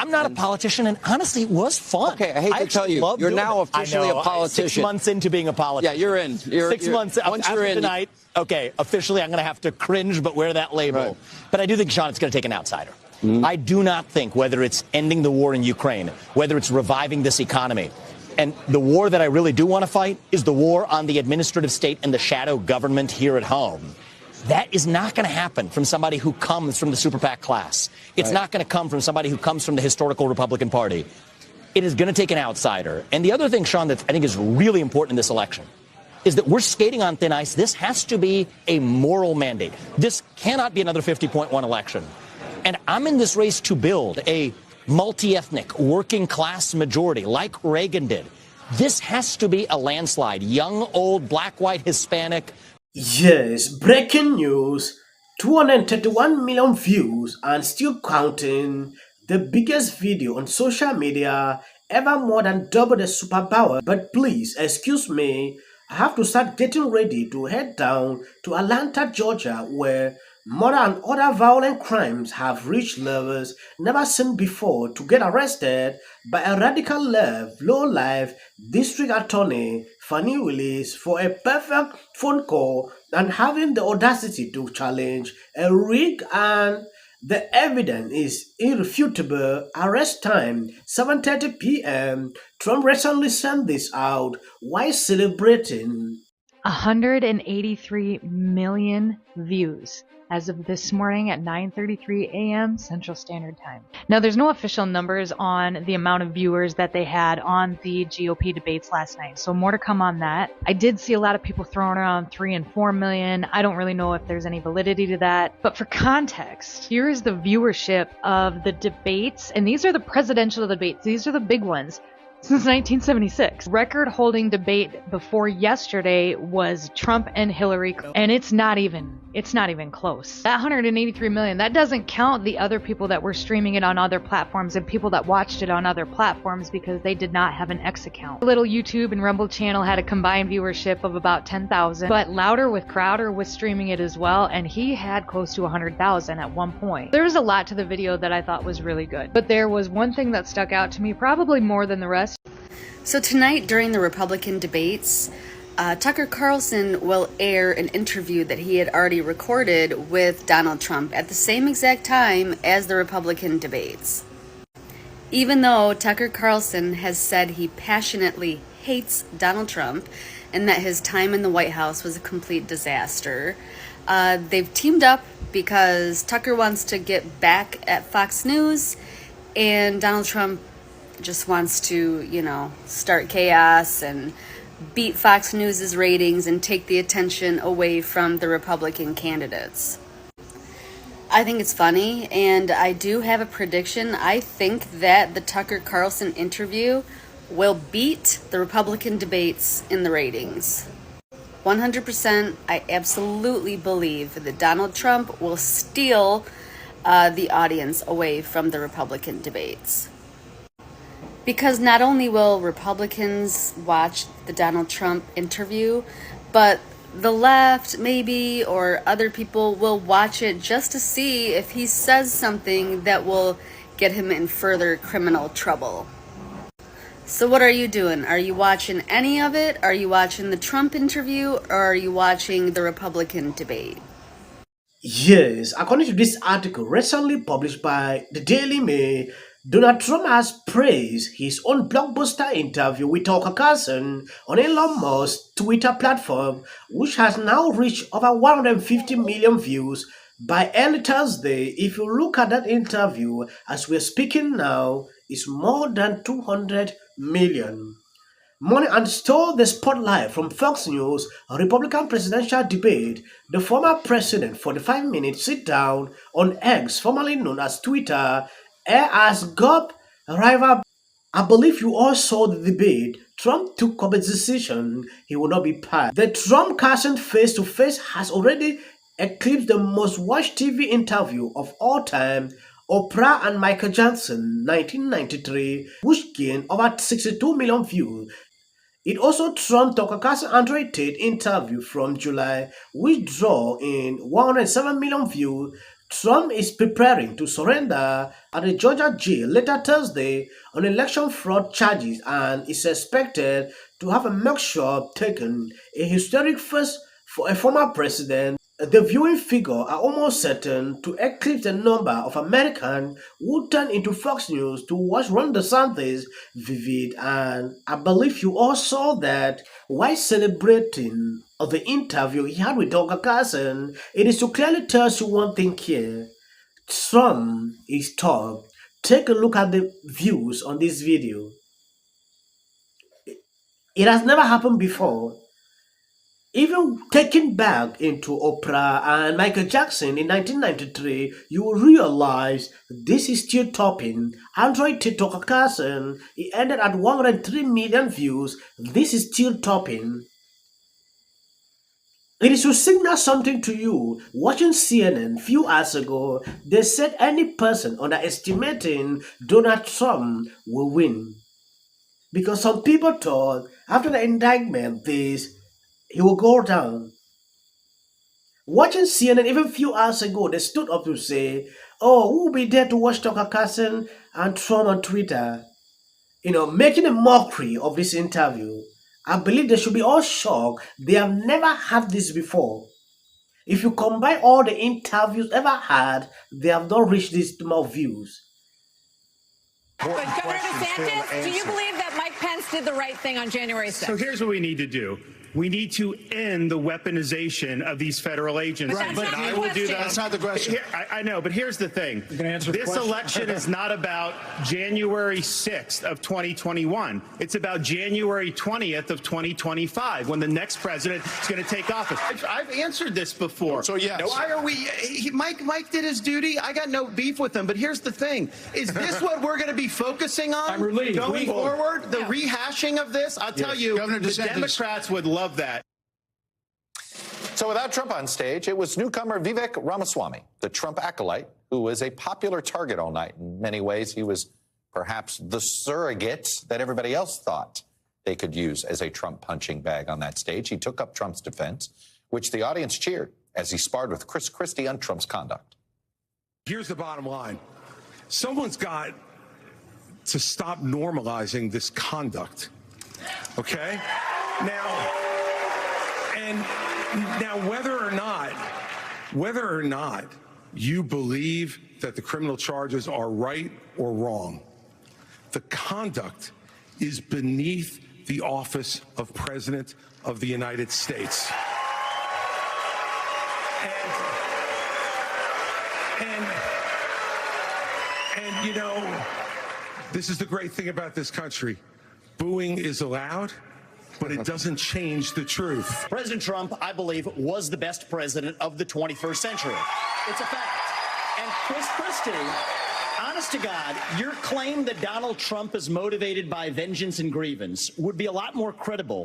I'm not a politician, and honestly, it was fun. Okay, I hate to tell you, you're now officially a politician. 6 months into being a politician. Yeah, you're in. 6 months after tonight. Okay, officially, I'm going to have to cringe, but wear that label. Right. But I do think, Sean, it's going to take an outsider. I do not think, whether it's ending the war in Ukraine, whether it's reviving this economy, and the war that I really do want to fight is the war on the administrative state and the shadow government here at home. That is not going to happen from somebody who comes from the super PAC class. It's not going to come from somebody who comes from the historical Republican Party. It is going to take an outsider. And the other thing, Sean, that I think is really important in this election is that we're skating on thin ice. This has to be a moral mandate. This cannot be another 50.1 election. And I'm in this race to build a multi-ethnic, working-class majority like Reagan did. This has to be a landslide. Young, old, black, white, Hispanic. Yes, breaking news. 231 million views and still counting. The biggest video on social media, ever more than double the superpower. But please, excuse me, I have to start getting ready to head down to Atlanta, Georgia, where murder and other violent crimes have reached levels never seen before, to get arrested by a radical left, low-life district attorney, Fannie Willis, for a perfect phone call and having the audacity to challenge a rig, and the evidence is irrefutable. Arrest time, 7:30 p.m. Trump recently sent this out while celebrating 183 million views as of this morning at 9:33 a.m. Central Standard Time. Now, there's no official numbers on the amount of viewers that they had on the GOP debates last night, so more to come on that. I did see a lot of people throwing around 3 and 4 million. I don't really know if there's any validity to that, but for context, here is the viewership of the debates, and these are the presidential debates. These are the big ones. Since 1976. Record-holding debate before yesterday was Trump and Hillary, and it's not even close. That 183 million, that doesn't count the other people that were streaming it on other platforms and people that watched it on other platforms because they did not have an X account. Little YouTube and Rumble channel had a combined viewership of about 10,000, but Louder with Crowder was streaming it as well, and he had close to 100,000 at one point. There was a lot to the video that I thought was really good, but there was one thing that stuck out to me, probably more than the rest. So tonight during the Republican debates, Tucker Carlson will air an interview that he had already recorded with Donald Trump at the same exact time as the Republican debates. Even though Tucker Carlson has said he passionately hates Donald Trump and that his time in the White House was a complete disaster, they've teamed up because Tucker wants to get back at Fox News and Donald Trump just wants to, start chaos and beat Fox News' ratings and take the attention away from the Republican candidates. I think it's funny, and I do have a prediction. I think that the Tucker Carlson interview will beat the Republican debates in the ratings. 100%, I absolutely believe that Donald Trump will steal the audience away from the Republican debates. Because not only will Republicans watch the Donald Trump interview, but the left maybe or other people will watch it just to see if he says something that will get him in further criminal trouble. So what are you doing? Are you watching any of it? Are you watching the Trump interview, or are you watching the Republican debate? Yes, according to this article recently published by the Daily Mail, Donald Trump has praised his own blockbuster interview with Tucker Carlson on Elon Musk's Twitter platform, which has now reached over 150 million views by early Thursday. If you look at that interview as we're speaking now, it's more than 200 million. Money and stole the spotlight from Fox News Republican presidential debate. The former president 45-minute sit-down on X, formerly known as Twitter, as GOP rival. I believe you all saw the debate. Trump took up a decision he will not be part. The Trump-Carlson face-to-face has already eclipsed the most watched TV interview of all time, Oprah and Michael Johnson, 1993, which gained over 62 million views. It also trumped Tucker Carlson Andrew Tate interview from July, which drew in 107 million views. Trump is preparing to surrender at a Georgia jail later Thursday on election fraud charges and is expected to have a mugshot taken, a historic first for a former president. The viewing figures are almost certain to eclipse the number of Americans who turn into Fox News to watch Ron DeSantis vivid, and I believe you all saw that while celebrating of the interview he had with Tucker Carlson. It is to clearly tell you one thing here. Trump is top. Take a look at the views on this video. It has never happened before. Even taking back into Oprah and Michael Jackson in 1993, you will realize this is still topping. Android Tucker Carlson, he ended at 103 million views. This is still topping. It is to signal something to you. Watching CNN few hours ago, they said any person underestimating Donald Trump will win. Because some people thought after the indictment, he will go down. Watching CNN even few hours ago, they stood up to say, oh, who will be there to watch Tucker Carlson and Trump on Twitter? Making a mockery of this interview. I believe they should be all shocked. They have never had this before. If you combine all the interviews ever had, they have not reached this amount of views. But Governor DeSantis, do you believe that Mike Pence did the right thing on January 6th? So here's what we need to do. We need to end the weaponization of these federal agencies. But I will do that. That's not the question. I know, but here's the thing. This election is not about January 6th of 2021. It's about January 20th of 2025, when the next president is going to take office. I've answered this before. So yes. Why are we? Mike did his duty. I got no beef with him. But here's the thing: is this what we're going to be focusing on I'm relieved. going forward? The rehashing of this? I'll tell you, Governor the DeSantis. Democrats would love that. So without Trump on stage, it was newcomer Vivek Ramaswamy, the Trump acolyte, who was a popular target all night. In many ways, he was perhaps the surrogate that everybody else thought they could use as a Trump punching bag on that stage. He took up Trump's defense, which the audience cheered as he sparred with Chris Christie on Trump's conduct. Here's the bottom line. Someone's got to stop normalizing this conduct. Okay? Now, whether or not you believe that the criminal charges are right or wrong, the conduct is beneath the office of President of the United States. And this is the great thing about this country. Booing is allowed, but it doesn't change the truth. President Trump, I believe, was the best president of the 21st century. It's a fact. And Chris Christie, honest to God, your claim that Donald Trump is motivated by vengeance and grievance would be a lot more credible